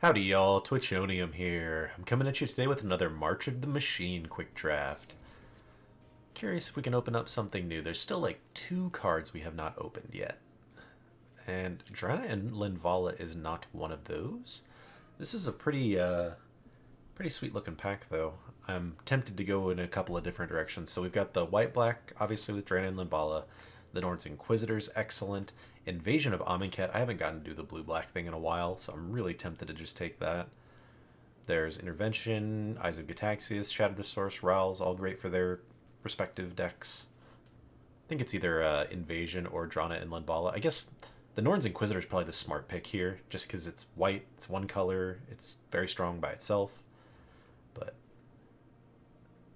Howdy y'all, Twitchonium here. I'm coming at you today with another March of the Machine quick draft. Curious if we can open up something new. There's still like 2 cards we have not opened yet. And Drana and Linvala is not one of those. This is a pretty sweet looking pack though. I'm tempted to go in a couple of different directions. So we've got the white-black, obviously with Drana and Linvala. The Norn's Inquisitors, excellent. Invasion of Amonkhet, I haven't gotten to do the blue-black thing in a while, so I'm really tempted to just take that. There's Intervention, Eyes of Gataxias, Shadow the Source, Rowls, all great for their respective decks. I think it's either Invasion or Drana and Linvala. I guess the Norn's Inquisitor is probably the smart pick here, just because it's white, it's one color, it's very strong by itself. But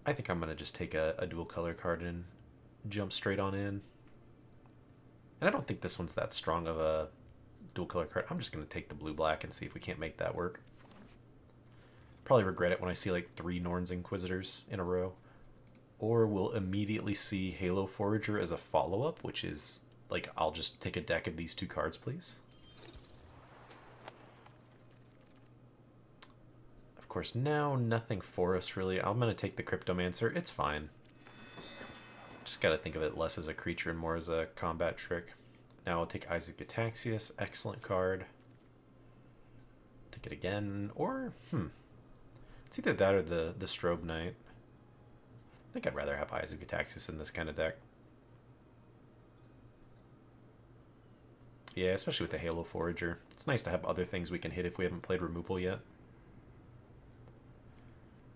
I think I'm going to just take a dual color card and jump straight on in. And I don't think this one's that strong of a dual color card. I'm just going to take the blue-black and see if we can't make that work. Probably regret it when I see like 3 Norn's Inquisitors in a row. Or we'll immediately see Halo Forager as a follow-up, which is like, I'll just take a deck of these 2 cards, please. Of course, now nothing for us really. I'm going to take the Cryptomancer. It's fine. Just got to think of it less as a creature and more as a combat trick. Now I'll take Eyes of Gataxias. Excellent card. Take it again. Or, it's either that or the Strobe Knight. I think I'd rather have Eyes of Gataxias in this kind of deck. Yeah, especially with the Halo Forager. It's nice to have other things we can hit if we haven't played removal yet.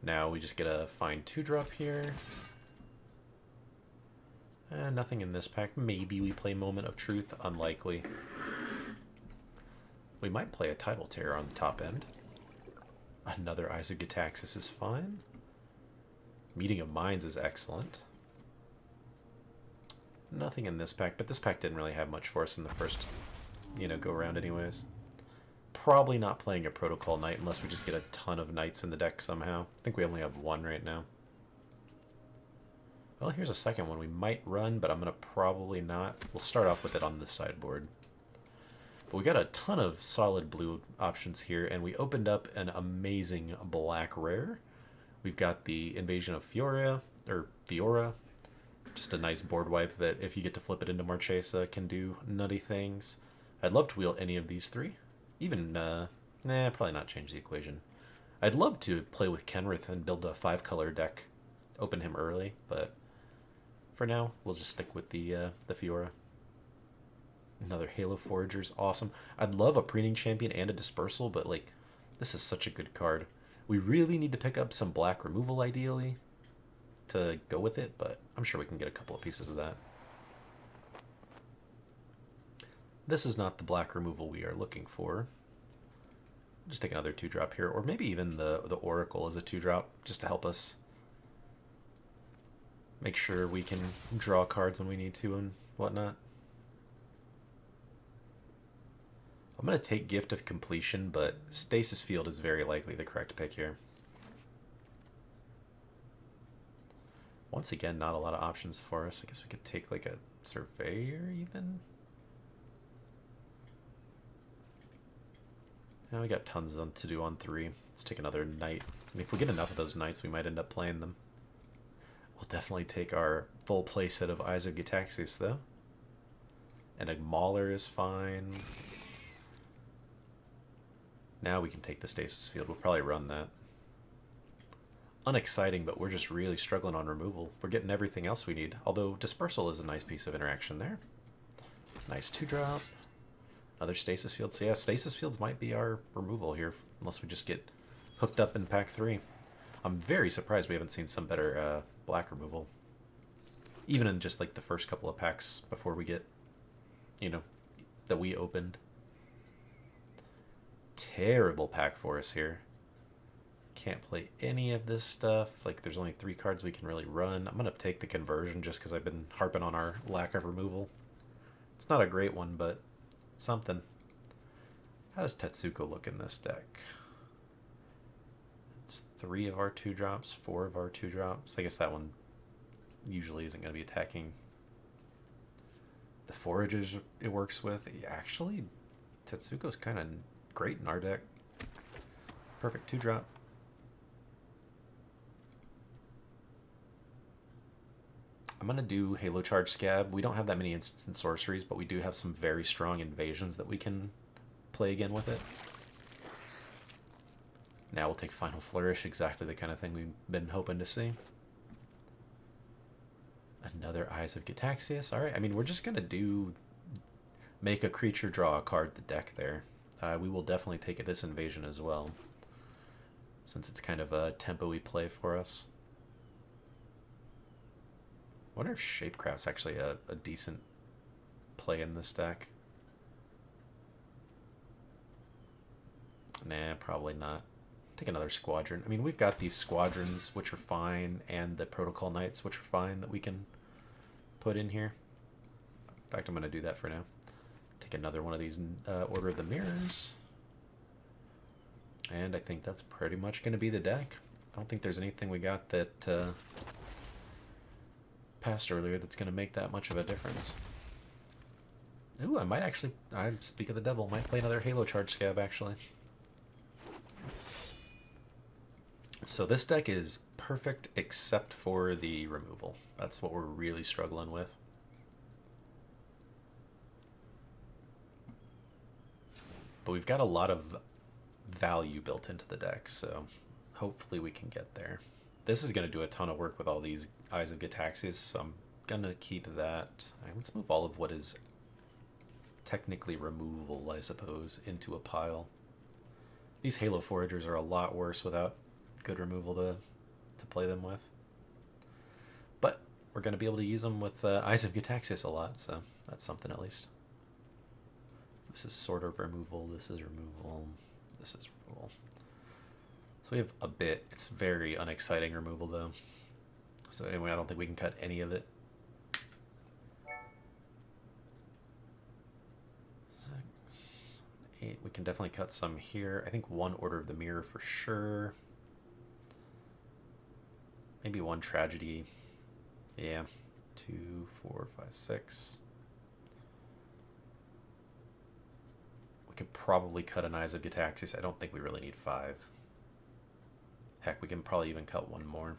Now we just get a fine 2-drop here. Nothing in this pack. Maybe we play Moment of Truth. Unlikely. We might play a Tidal Terror on the top end. Another Eyes of Gataxias is fine. Meeting of Minds is excellent. Nothing in this pack, but this pack didn't really have much for us in the first, go around anyways. Probably not playing a Protocol Knight unless we just get a ton of Knights in the deck somehow. I think we only have 1 right now. Well, here's a second one we might run, but I'm going to probably not. We'll start off with it on the sideboard. But we got a ton of solid blue options here, and we opened up an amazing black rare. We've got the Invasion of Fiora. Just a nice board wipe that, if you get to flip it into Marchesa, can do nutty things. I'd love to wheel any of these 3. Even, probably not change the equation. I'd love to play with Kenrith and build a 5-color deck. Open him early, but for now, we'll just stick with the Fiora. Another Halo Forager's awesome. I'd love a Preening Champion and a Dispersal, but like, this is such a good card. We really need to pick up some black removal, ideally, to go with it, but I'm sure we can get a couple of pieces of that. This is not the black removal we are looking for. Just take another 2-drop here, or maybe even the Oracle as a 2-drop, just to help us make sure we can draw cards when we need to and whatnot. I'm going to take Gift of Completion, but Stasis Field is very likely the correct pick here. Once again, not a lot of options for us. I guess we could take like a Surveyor even? Now we got tons to do on 3. Let's take another Knight. I mean, if we get enough of those Knights, we might end up playing them. We'll definitely take our full play set of Eyes of Gataxias, though. And a Mauler is fine. Now we can take the Stasis Field. We'll probably run that. Unexciting, but we're just really struggling on removal. We're getting everything else we need. Although Dispersal is a nice piece of interaction there. Nice 2-drop. Another Stasis Field. So yeah, Stasis Fields might be our removal here, unless we just get hooked up in pack 3. I'm very surprised we haven't seen some better black removal. Even in just like the first couple of packs before we get, that we opened. Terrible pack for us here. Can't play any of this stuff. Like, there's only 3 cards we can really run. I'm going to take the Conversion just because I've been harping on our lack of removal. It's not a great one, but it's something. How does Tetsuko look in this deck? It's 3 of our 2-drops, 4 of our 2-drops. I guess that one usually isn't going to be attacking. The Foragers it works with. Actually, Tetsuko's kind of great in our deck. Perfect 2-drop. I'm going to do Halo Charge Scab. We don't have that many instant sorceries, but we do have some very strong invasions that we can play again with it. Now we'll take Final Flourish, exactly the kind of thing we've been hoping to see. Another Eyes of Gitaxias. Alright, I mean, we're just going to make a creature draw a card the deck there. We will definitely take this invasion as well, since it's kind of a tempo-y play for us. I wonder if Shapecraft's actually a decent play in this deck. Nah, probably not. Take another Squadron. I mean, we've got these Squadrons, which are fine, and the Protocol Knights, which are fine, that we can put in here. In fact, I'm going to do that for now. Take another one of these Order of the Mirrors. And I think that's pretty much going to be the deck. I don't think there's anything we got that passed earlier that's going to make that much of a difference. Ooh, I might actually, I speak of the devil, might play another Halo Charge Scab, actually. So this deck is perfect except for the removal. That's what we're really struggling with. But we've got a lot of value built into the deck, so hopefully we can get there. This is going to do a ton of work with all these Eyes of Gitaxias, so I'm going to keep that. Right, let's move all of what is technically removal, I suppose, into a pile. These Halo Foragers are a lot worse without good removal to play them with. But we're going to be able to use them with Eyes of Gitaxias a lot, so that's something at least. This is sort of removal, this is removal, this is removal. So we have a bit. It's very unexciting removal, though. So anyway, I don't think we can cut any of it. 6, 8. We can definitely cut some here. I think one Order of the Mirror for sure. Maybe one Tragedy. Yeah. 2, 4, 5, 6. We could probably cut an Eyes of Gitaxias. I don't think we really need 5. Heck, we can probably even cut one more.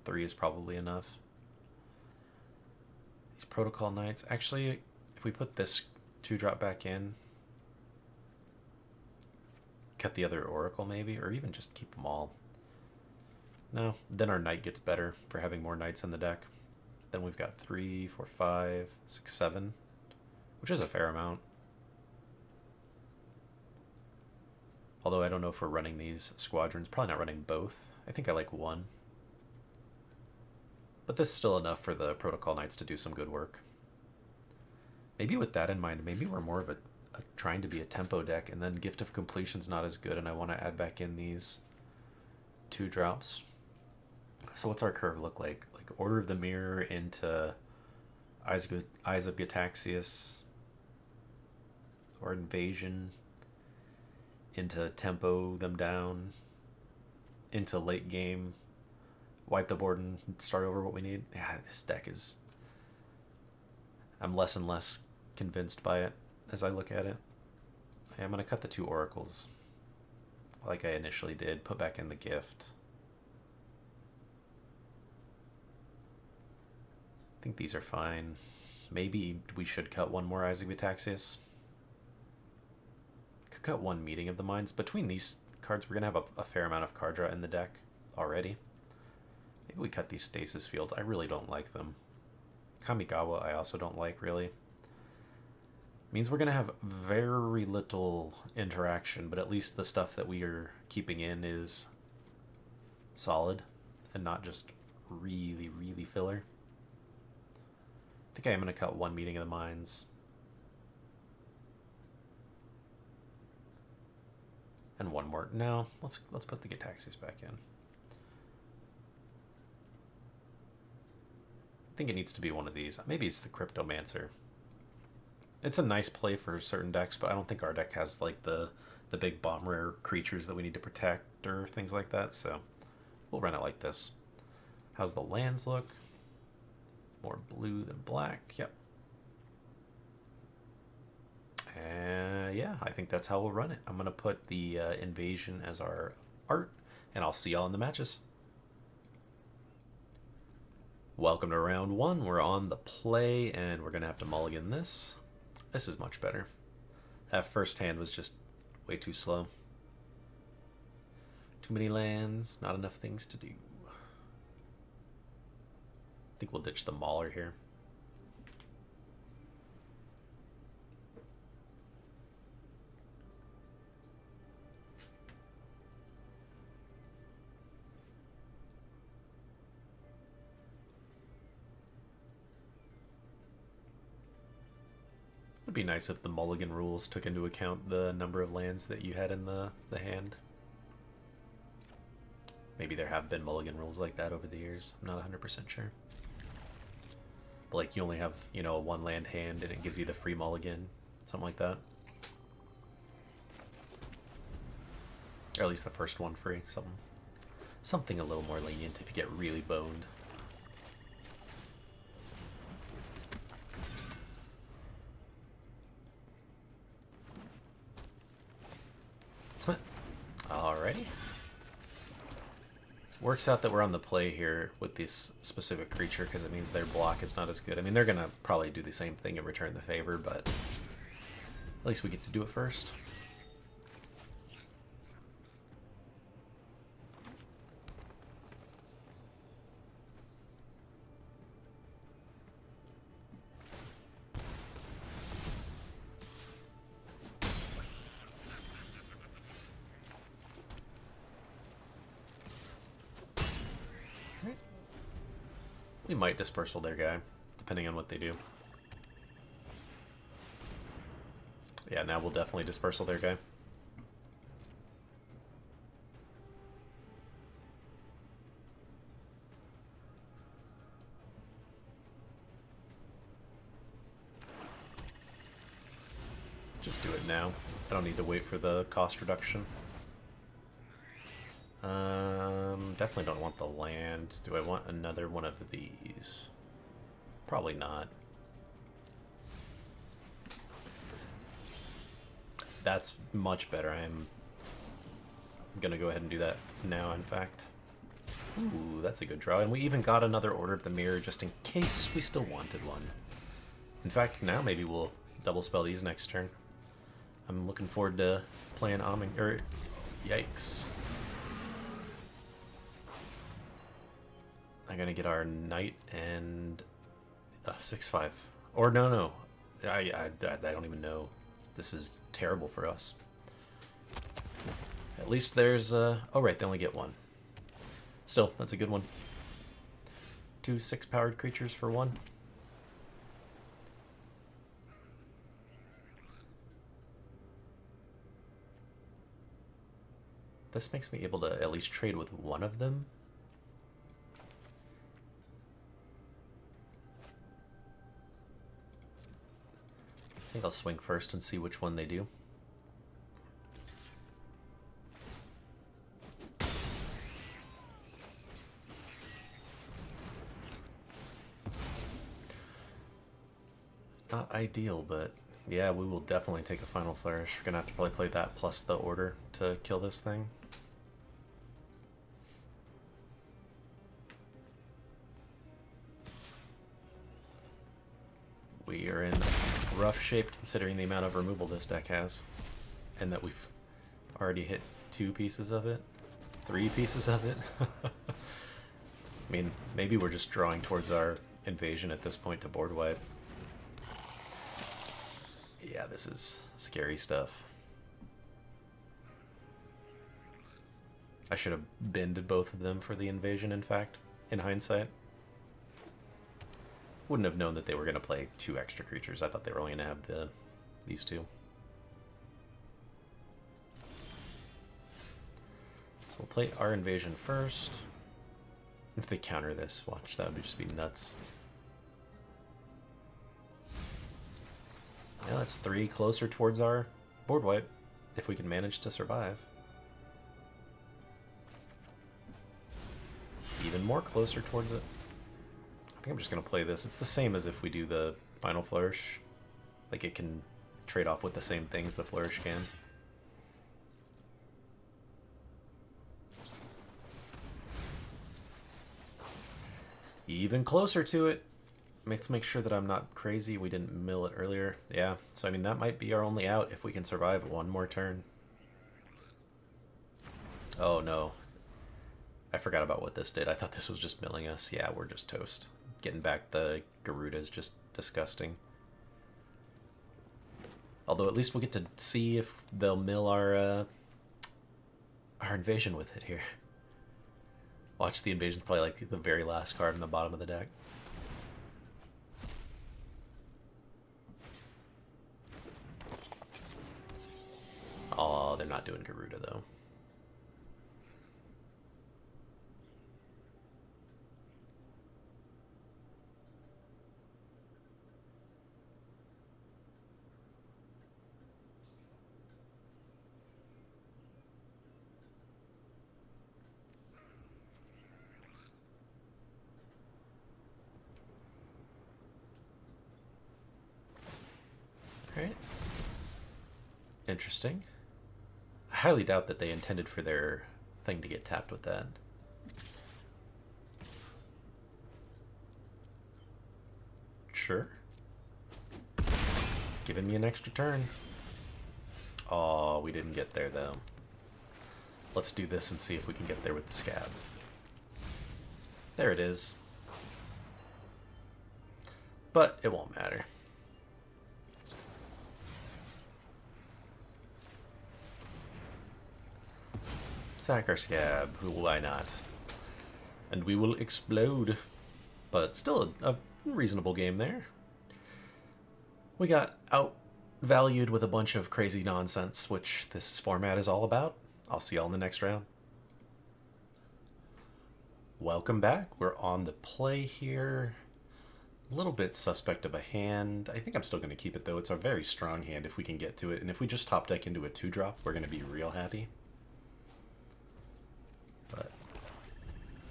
3 is probably enough. These Protocol Knights. Actually, if we put this 2-drop back in, cut the other Oracle maybe, or even just keep them all. No, then our Knight gets better for having more Knights in the deck. Then we've got 3, 4, 5, 6, 7, which is a fair amount. Although I don't know if we're running these Squadrons. Probably not running both. I think I like one. But this is still enough for the Protocol Knights to do some good work. Maybe with that in mind, maybe we're more of a trying to be a tempo deck, and then Gift of Completion's not as good, and I want to add back in these 2-drops. So what's our curve look like? Like Order of the Mirror into Eyes of Gitaxias, or Invasion, into tempo them down, into late game, wipe the board and start over what we need. Yeah, this deck is... I'm less and less convinced by it as I look at it. I'm going to cut the 2 Oracles like I initially did, put back in the Gift. I think these are fine. Maybe we should cut one more Eyes of Gitaxias. Could cut one Meeting of the Minds. Between these cards, we're going to have a fair amount of card draw in the deck already. Maybe we cut these Stasis Fields. I really don't like them. Kamigawa I also don't like, really. Means we're going to have very little interaction, but at least the stuff that we are keeping in is solid and not just really, really filler. I think I am going to cut one Meeting of the Minds. And one more. No, let's put the Gitaxias back in. I think it needs to be one of these. Maybe it's the Cryptomancer. It's a nice play for certain decks, but I don't think our deck has like the big bomb rare creatures that we need to protect or things like that, so we'll run it like this. How's the lands look? More blue than black. Yep. Yeah, I think that's how we'll run it. I'm going to put the Invasion as our art, and I'll see y'all in the matches. Welcome to round one. We're on the play, and we're going to have to mulligan this. This is much better. That first hand was just way too slow. Too many lands, not enough things to do. I think we'll ditch the Mauler here. It'd be nice if the mulligan rules took into account the number of lands that you had in the hand. Maybe there have been mulligan rules like that over the years. I'm not 100% sure. But like you only have, you know, a one land hand and it gives you the free mulligan. Something like that. Or at least the first one free. Something a little more lenient if you get really boned. Alrighty. Works out that we're on the play here with this specific creature because it means their block is not as good. I mean, they're going to probably do the same thing and return the favor, but at least we get to do it first. We might dispersal their guy, depending on what they do. Yeah, now we'll definitely dispersal their guy. Just do it now. I don't need to wait for the cost reduction. Definitely don't want the land. Do I want another one of these? Probably not. That's much better. I'm gonna go ahead and do that now, in fact. Ooh, that's a good draw. And we even got another Order of the Mirror just in case we still wanted one. In fact, now maybe we'll double spell these next turn. I'm looking forward to playing Oming, or yikes. I'm gonna get our Knight and 6/5. Or no. I don't even know. This is terrible for us. At least there's oh right, they only get one. Still, that's a good one. 2 6-powered creatures for 1. This makes me able to at least trade with one of them. I think I'll swing first and see which one they do. Not ideal, but yeah, we will definitely take a Final Flourish. We're gonna have to probably play that plus the Order to kill this thing. We are in rough shape considering the amount of removal this deck has. And that we've already hit 2 pieces of it. 3 pieces of it. I mean, maybe we're just drawing towards our invasion at this point to board wipe. Yeah, this is scary stuff. I should have bended both of them for the invasion, in fact, in hindsight. Wouldn't have known that they were going to play 2 extra creatures. I thought they were only going to have these 2. So we'll play our invasion first. If they counter this, watch, that would just be nuts. Yeah, that's 3 closer towards our board wipe, if we can manage to survive. Even more closer towards it. I think I'm just going to play this. It's the same as if we do the Final Flourish. Like, it can trade off with the same things the Flourish can. Even closer to it. Let's make sure that I'm not crazy. We didn't mill it earlier. Yeah, so I mean, that might be our only out if we can survive one more turn. Oh, no. I forgot about what this did. I thought this was just milling us. Yeah, we're just toast. Getting back the Garuda is just disgusting. Although at least we'll get to see if they'll mill our invasion with it here. Watch, the invasion's probably like the very last card in the bottom of the deck. Oh, they're not doing Garuda though. Alright. Interesting. I highly doubt that they intended for their thing to get tapped with that. Sure. Giving me an extra turn. Oh, we didn't get there though. Let's do this and see if we can get there with the scab. There it is. But it won't matter. Sack our scab, why not? And we will explode. But still a reasonable game there. We got outvalued with a bunch of crazy nonsense, which this format is all about. I'll see y'all in the next round. Welcome back. We're on the play here. A little bit suspect of a hand. I think I'm still going to keep it, though. It's a very strong hand if we can get to it. And if we just top deck into a 2-drop, we're going to be real happy. But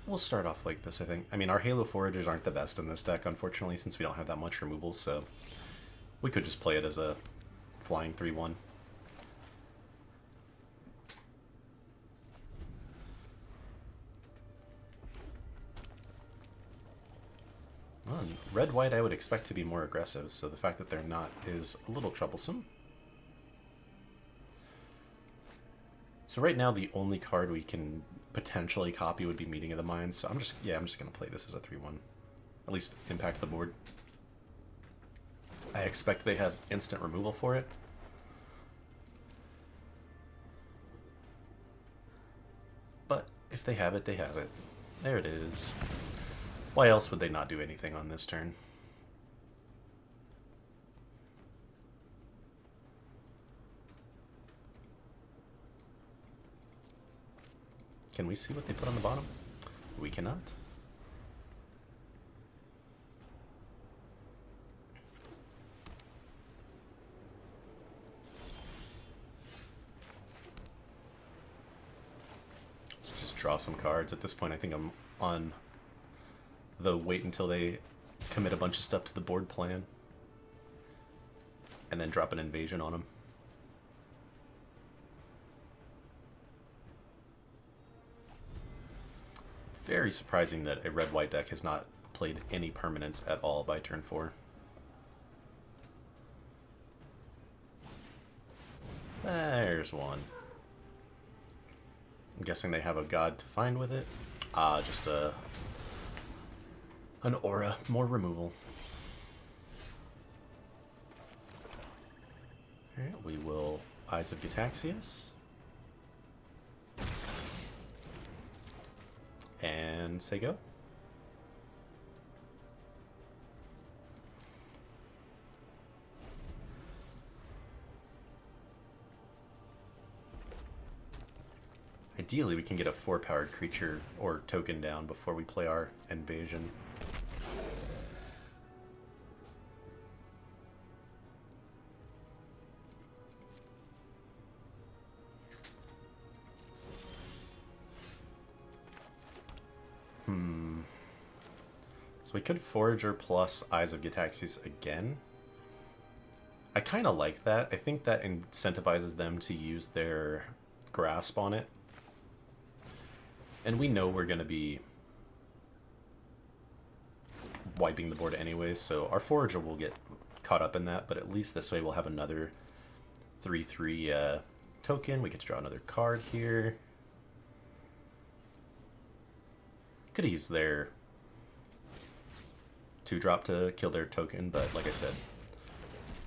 we'll start off like this, I think. I mean, our Halo Foragers aren't the best in this deck, unfortunately, since we don't have that much removal, so we could just play it as a flying 3-1. Well, red-white I would expect to be more aggressive, so the fact that they're not is a little troublesome. So right now the only card we can potentially copy would be Meeting of the Minds, so I'm just going to play this as a 3-1. At least impact the board. I expect they have instant removal for it. But if they have it, they have it. There it is. Why else would they not do anything on this turn? Can we see what they put on the bottom? We cannot. Let's just draw some cards. At this point, I think I'm on the wait until they commit a bunch of stuff to the board plan. And then drop an invasion on them. Very surprising that a red-white deck has not played any permanents at all by turn 4. There's one. I'm guessing they have a god to find with it. Ah, just an aura, more removal. Alright, we will Ides of Gitaxias. And say go. Ideally, we can get a 4-powered creature or token down before we play our invasion. So we could Forager plus Eyes of Gitaxias again. I kind of like that. I think that incentivizes them to use their grasp on it. And we know we're going to be wiping the board anyways, so our Forager will get caught up in that, but at least this way we'll have another 3/3 token. We get to draw another card here. Could have used their 2-drop to kill their token, but like I said,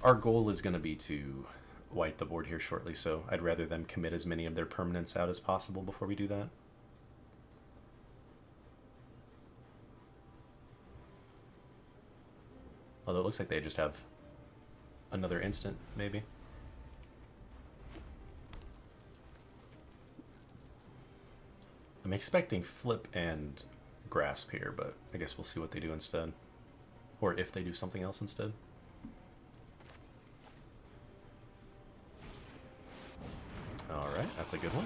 our goal is going to be to wipe the board here shortly, so I'd rather them commit as many of their permanents out as possible before we do that. Although it looks like they just have another instant, maybe. I'm expecting flip and grasp here, but I guess we'll see what they do instead. Or if they do something else instead. Alright, that's a good one.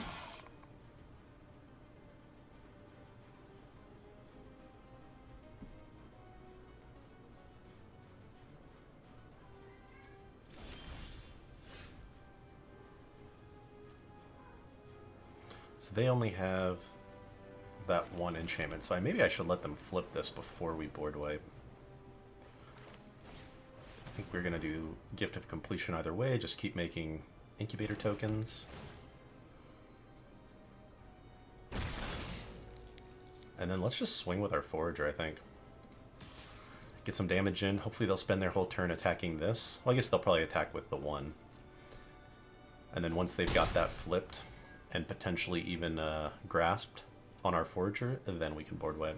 So they only have that one enchantment, so maybe I should let them flip this before we board wipe. I think we're going to do Gift of Completion either way, just keep making incubator tokens. And then let's just swing with our Forager, I think. Get some damage in. Hopefully they'll spend their whole turn attacking this. Well, I guess they'll probably attack with the 1. And then once they've got that flipped, and potentially even grasped on our Forager, then we can board wipe.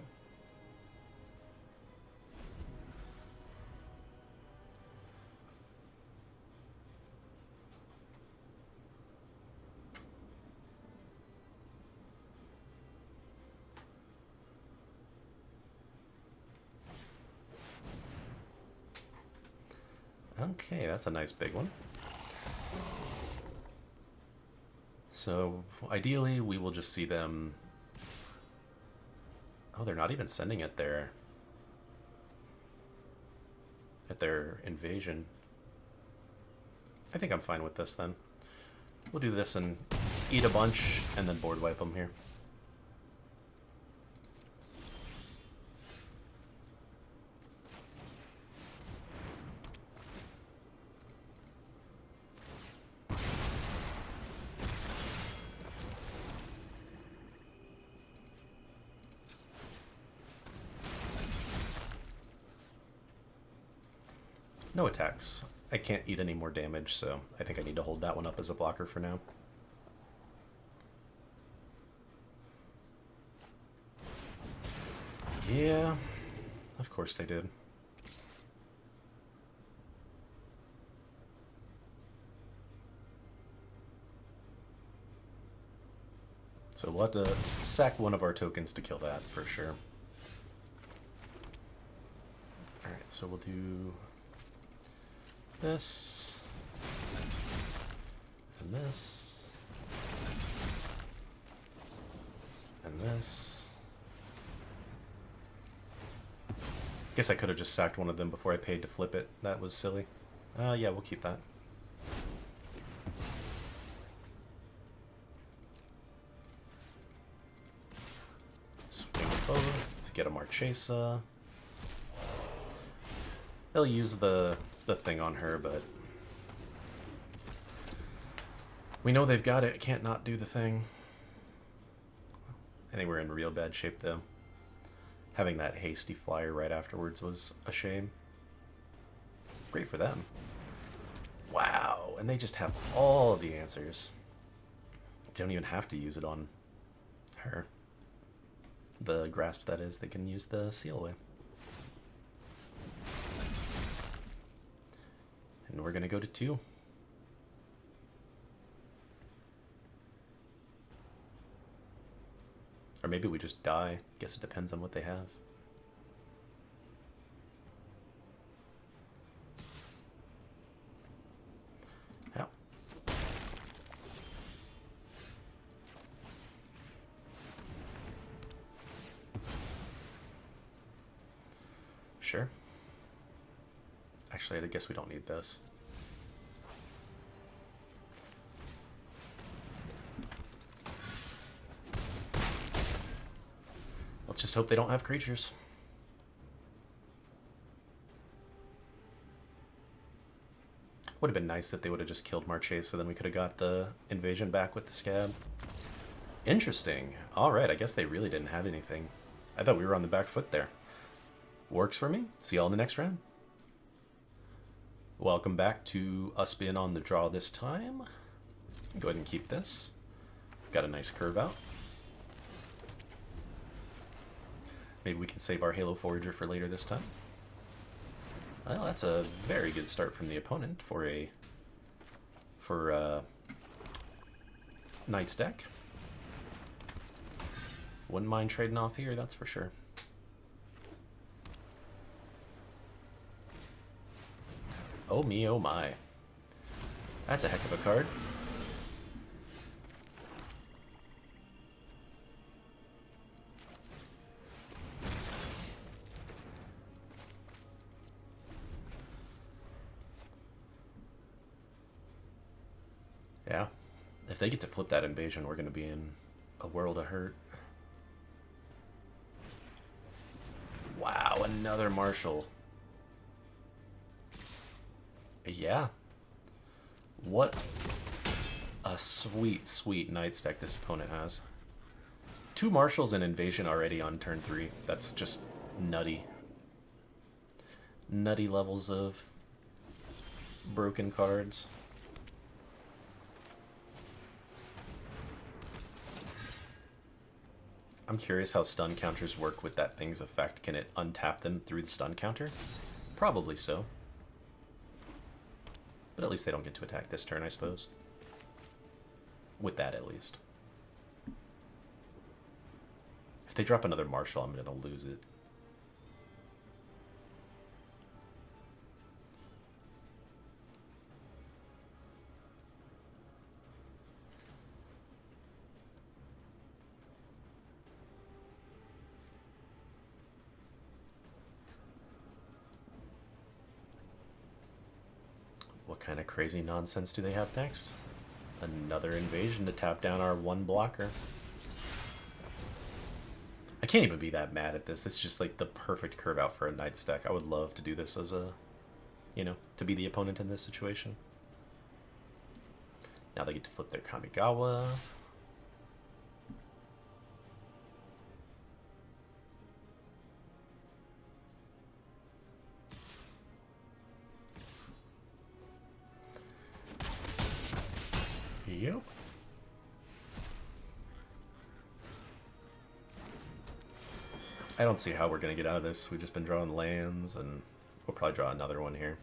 Okay, that's a nice big one. So, ideally, we will just see them... Oh, they're not even sending it there. At their invasion. I think I'm fine with this, then. We'll do this and eat a bunch, and then board wipe them here. No attacks. I can't eat any more damage, so I think I need to hold that one up as a blocker for now. Yeah, of course they did. So we'll have to sack one of our tokens to kill that, for sure. Alright, so we'll do... this, and this, and this. Guess I could have just sacked one of them before I paid to flip it. That was silly. Yeah, we'll keep that. Swing both, get a Marchesa. They'll use the thing on her, but we know they've got it. Can't not do the thing. I think we're in real bad shape, though. Having that hasty flyer right afterwards was a shame. Great for them. Wow, and they just have all of the answers. Don't even have to use it on her. The grasp, that is. They can use the seal away. And we're going to go to 2. Or maybe we just die. Guess it depends on what they have. Yeah. Sure. Actually, I guess we don't need this. Let's just hope they don't have creatures. Would have been nice if they would have just killed Marchese, so then we could have got the invasion back with the scab. Interesting. Alright, I guess they really didn't have anything. I thought we were on the back foot there. Works for me. See y'all in the next round. Welcome back to us being on the draw this time. Go ahead and keep this. Got a nice curve out. Maybe we can save our Halo Forager for later this time. Well, that's a very good start from the opponent for Knight's deck. Wouldn't mind trading off here, that's for sure. Oh me, oh my. That's a heck of a card. Yeah. If they get to flip that invasion, we're going to be in a world of hurt. Wow, another Marshal. Yeah. What a sweet, sweet Knight's deck this opponent has. 2 Marshals and Invasion already on turn 3. That's just nutty. Nutty levels of broken cards. I'm curious how stun counters work with that thing's effect. Can it untap them through the stun counter? Probably so. But at least they don't get to attack this turn, I suppose. With that, at least. If they drop another Marshal, I'm going to lose it. What kind of crazy nonsense do they have next? Another invasion to tap down our 1 blocker. I can't even be that mad at this. This is just like the perfect curve out for a Knight's deck. I would love to do this as a, you know, to be the opponent in this situation. Now they get to flip their Kamigawa. Yep. I don't see how we're going to get out of this. We've just been drawing lands, and we'll probably draw another one here.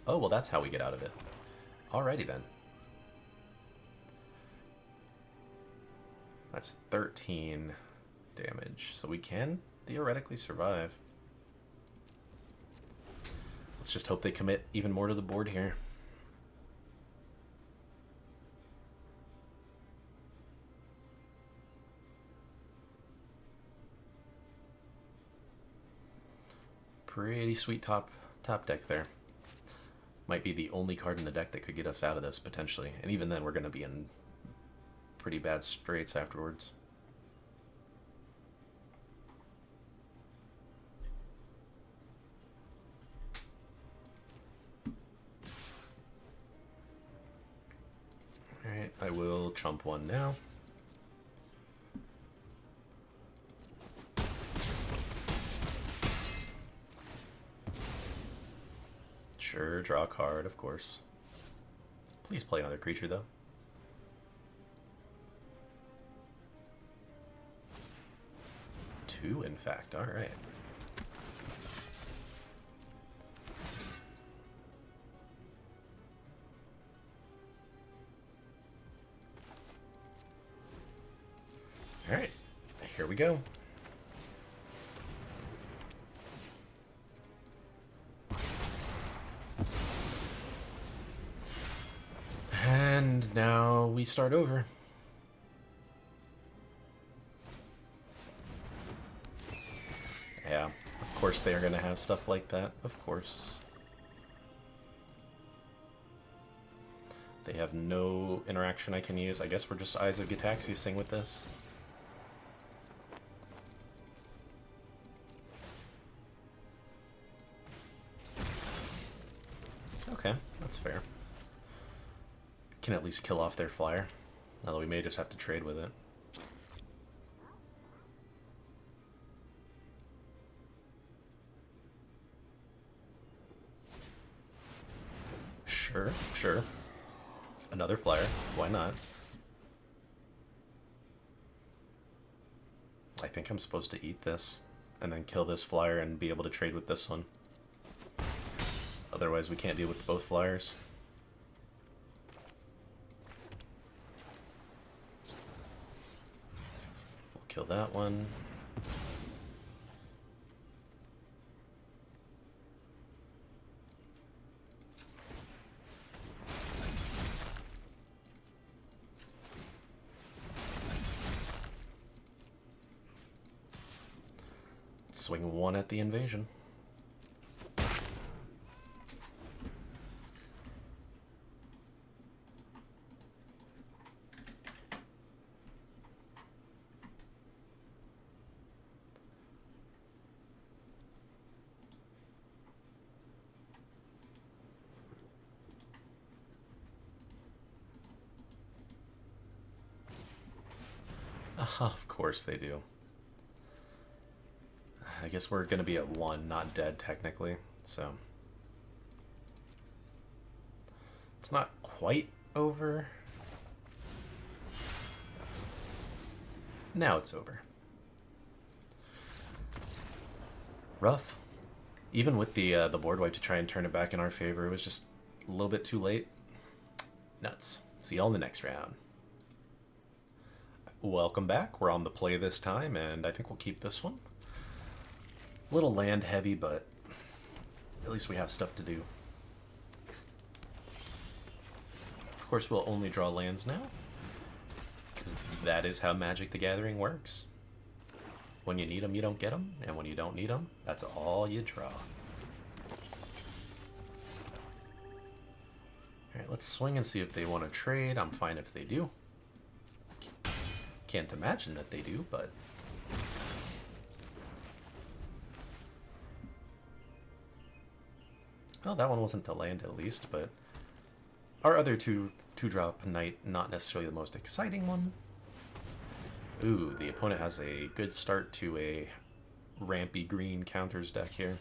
Oh, well, that's how we get out of it. Alrighty, then. That's 13 damage, so we can theoretically survive. Let's just hope they commit even more to the board here. Pretty sweet top deck there. Might be the only card in the deck that could get us out of this, potentially. And even then, we're going to be in pretty bad straits afterwards. Alright, I will chump 1 now. Sure, draw a card, of course. Please play another creature, though. Two, in fact. All right. All right. Here we go. And now we start over. Yeah, of course they are going to have stuff like that. Of course. They have no interaction I can use. I guess we're just Eyes of Gitaxiasing with this. Okay, that's fair. Can at least kill off their flyer. Although we may just have to trade with it. Sure, sure. Another flyer. Why not? I think I'm supposed to eat this and then kill this flyer and be able to trade with this one. Otherwise we can't deal with both flyers. We'll kill that one. Swing one at the invasion. Of course they do. I guess we're going to be at 1, not dead technically, so... It's not quite over. Now it's over. Rough. Even with the board wipe to try and turn it back in our favor, it was just a little bit too late. Nuts. See y'all in the next round. Welcome back. We're on the play this time, and I think we'll keep this one. A little land heavy, but at least we have stuff to do. Of course, we'll only draw lands now, because that is how Magic the Gathering works. When you need them, you don't get them, and when you don't need them, that's all you draw. Alright, let's swing and see if they want to trade. I'm fine if they do. Can't imagine that they do, but... Well, that one wasn't to land at least, but... Our other two-drop knight, not necessarily the most exciting one. Ooh, the opponent has a good start to a rampy green counters deck here.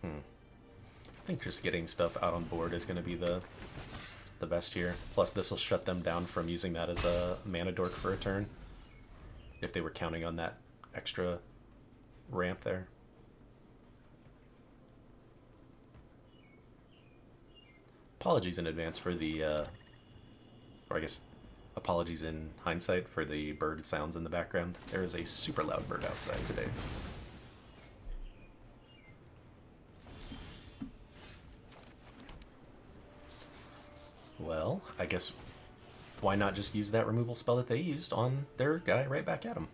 I think just getting stuff out on board is going to be the best here. Plus, this will shut them down from using that as a mana dork for a turn, if they were counting on that extra ramp there. Apologies in advance for the, or I guess apologies in hindsight for the bird sounds in the background. There is a super loud bird outside today. Well, I guess why not just use that removal spell that they used on their guy right back at him?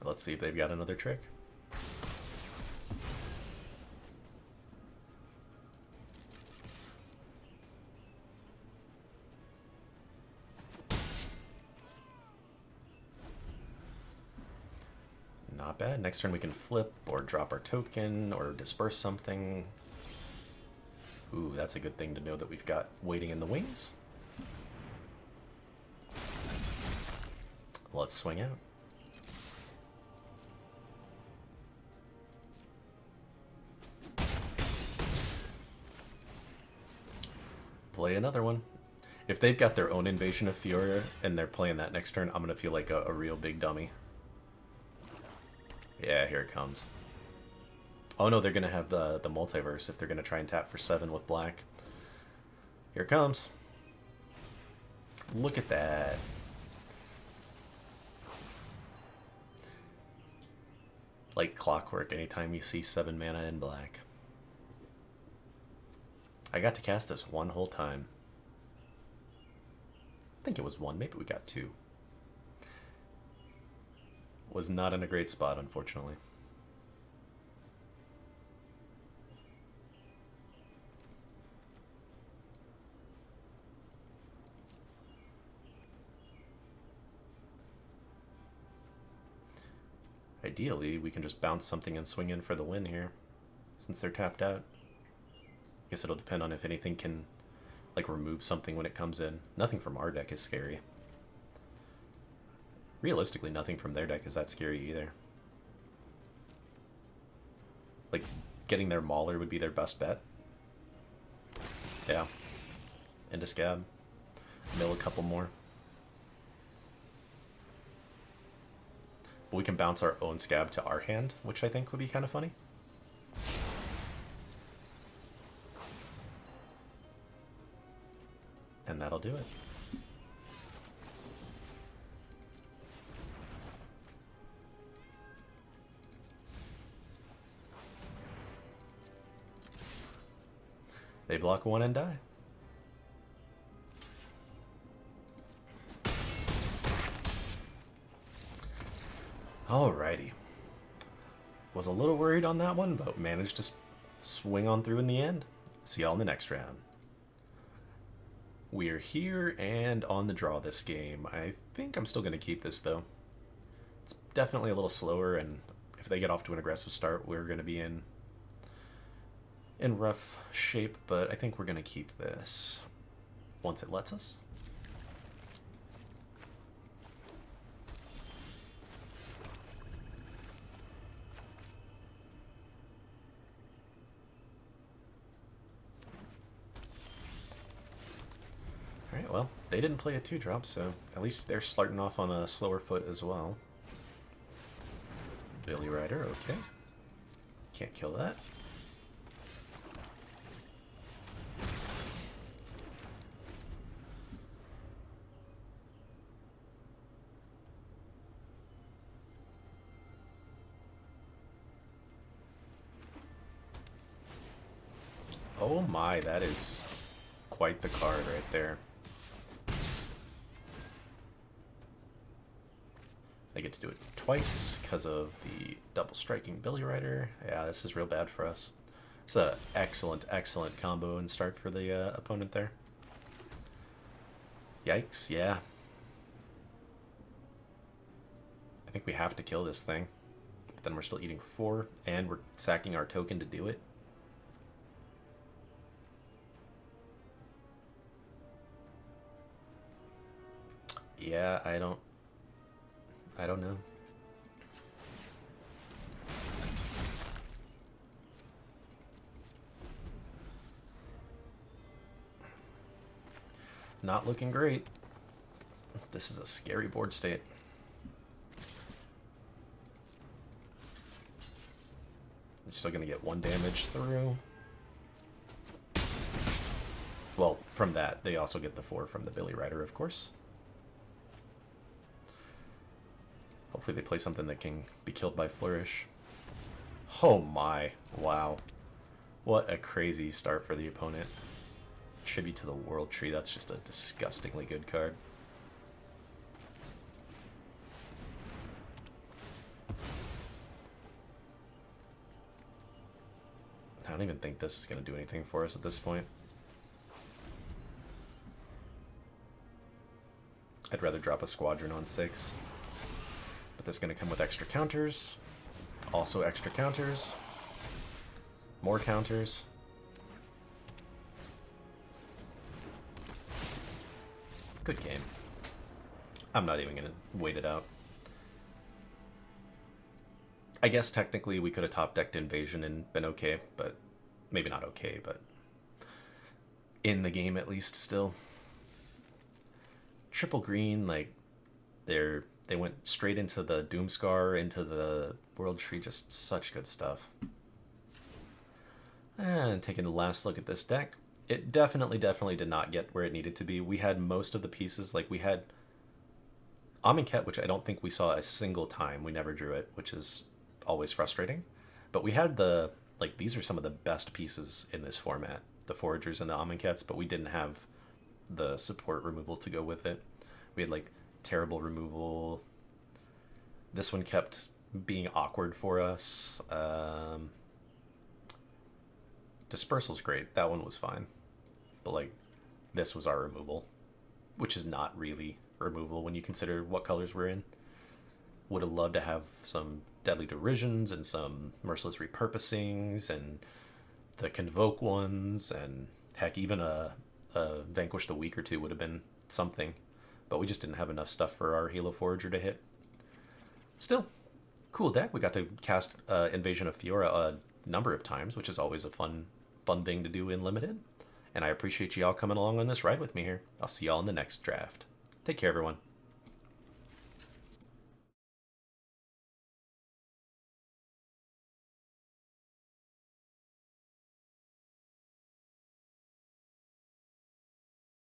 Let's see if they've got another trick. Not bad. Next turn we can flip or drop our token or disperse something. Ooh, that's a good thing to know that we've got waiting in the wings. Let's swing out. Play another one. If they've got their own Invasion of Fioria and they're playing that next turn, I'm going to feel like a real big dummy. Yeah, here it comes. Oh no, they're going to have the multiverse if they're going to try and tap for 7 with black. Here it comes. Look at that. Like clockwork anytime you see 7 mana in black. I got to cast this one whole time. I think it was one, maybe we got 2. Was not in a great spot, unfortunately. Ideally, we can just bounce something and swing in for the win here, since they're tapped out. I guess it'll depend on if anything can, like, remove something when it comes in. Nothing from our deck is scary. Realistically, nothing from their deck is that scary either. Like, getting their Mauler would be their best bet. Yeah. Into Scab. Mill a couple more. But we can bounce our own Scab to our hand, which I think would be kind of funny. And that'll do it. They block one and die. Alrighty. Was a little worried on that one, but managed to swing on through in the end. See y'all in the next round. We're here and on the draw this game. I think I'm still going to keep this, though. It's definitely a little slower, and if they get off to an aggressive start, we're going to be in rough shape, but I think we're going to keep this once it lets us. Alright, well, they didn't play a 2-drop, so at least they're starting off on a slower foot as well. Billy Rider, okay. Can't kill that. Oh my, that is quite the card right there. I get to do it twice because of the double striking Billy Rider. Yeah, this is real bad for us. It's an excellent, excellent combo and start for the opponent there. Yikes, yeah. I think we have to kill this thing. But then we're still eating 4, and we're sacking our token to do it. Yeah, I don't know. Not looking great. This is a scary board state. You're still gonna get 1 damage through. Well, from that, they also get the 4 from the Billy Rider, of course. Hopefully they play something that can be killed by Flourish. Oh my, wow. What a crazy start for the opponent. Tribute to the World Tree, that's just a disgustingly good card. I don't even think this is going to do anything for us at this point. I'd rather drop a Squadron on 6. But this is going to come with extra counters. Also extra counters. More counters. Good game. I'm not even going to wait it out. I guess technically we could have top decked Invasion and been okay, but maybe not okay, but in the game at least still. Triple green, like they went straight into the Doomscar, into the World Tree, just such good stuff. And taking the last look at this deck, it definitely did not get where it needed to be. We had most of the pieces, like we had Amonkhet, which I don't think we saw a single time. We never drew it, which is always frustrating. But we had like, these are some of the best pieces in this format, the Foragers and the Amonkhets, but we didn't have the support removal to go with it. We had, like, terrible removal. This one kept being awkward for us. Dispersal's great. That one was fine. But, like, this was our removal, which is not really removal when you consider what colors we're in. Would have loved to have some Deadly Derisions and some Merciless Repurposings and the Convoke ones, and heck, even a Vanquish the Weak or two would have been something. But we just didn't have enough stuff for our Halo Forager to hit. Still, cool deck. We got to cast Invasion of Fiora a number of times, which is always a fun thing to do in Limited. And I appreciate you all coming along on this ride with me here. I'll see y'all in the next draft. Take care, everyone.